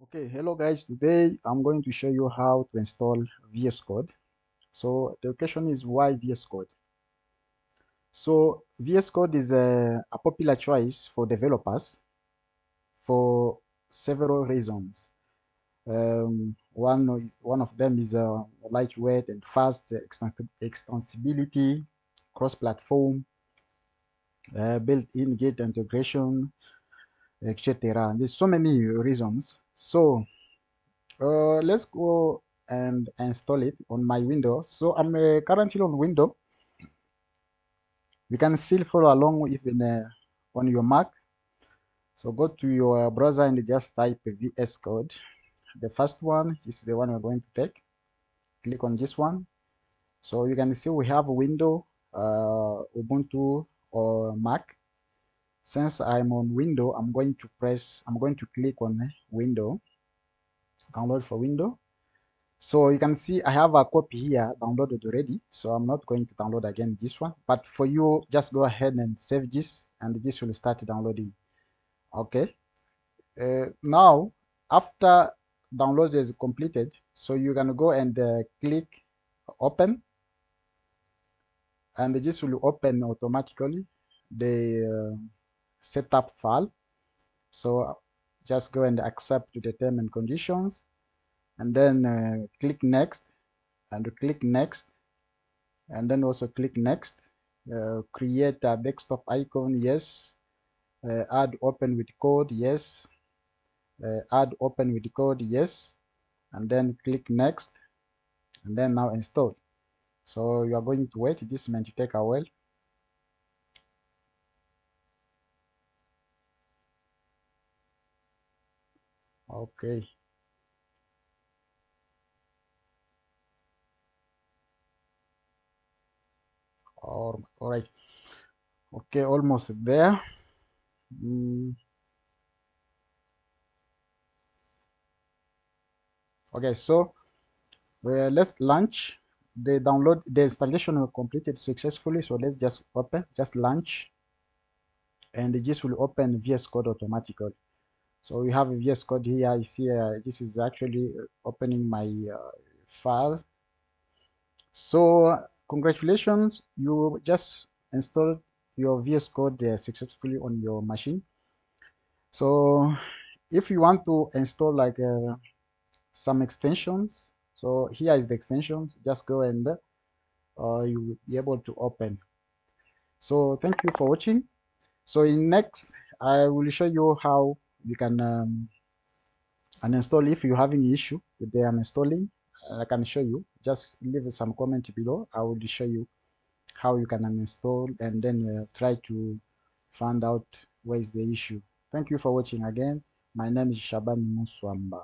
Okay, hello guys. Today I'm going to show you how to install VS Code. So the question is, why VS Code? So VS Code is a popular choice for developers for several reasons. One of them is lightweight and fast extensibility, cross-platform, built-in Git integration, etc. There's so many reasons. So let's go and install it on my Windows. So I'm currently on Windows. You can still follow along even on your Mac. So go to your browser and just type VS Code. The first one is the one we're going to take. Click on this one. So you can see we have Windows, Ubuntu, or Mac. Since I'm on Windows, I'm going to click on Window, download for Windows. So you can see I have a copy here downloaded already. So I'm not going to download again this one. But for you, just go ahead and save this and this will start downloading. Okay. Now, after download is completed, so you're going to go and click open. And this will open automatically the setup file. So just go and accept the terms and conditions. And then click next and click next. And then also click next. Create a desktop icon, yes. Add open with code, yes. Add open with code, yes. And then click next, and then now install. So you are going to wait. This meant to take a while. Okay. All right. Okay, almost there. Okay, so let's launch. The installation was completed successfully. So let's just just launch, and this will open VS Code automatically. So we have VS Code here. You see, this is actually opening my file. So congratulations, you just installed your VS Code successfully on your machine. So if you want to install like some extensions, so here is the extensions. Just go and you will be able to open. So thank you for watching. So in next, I will show you how you can uninstall. If you're having issue with the uninstalling, I can show you. Just leave some comment below. I will show you how you can uninstall and then try to find out where is the issue. Thank you for watching again. My name is Shaban Muswamba.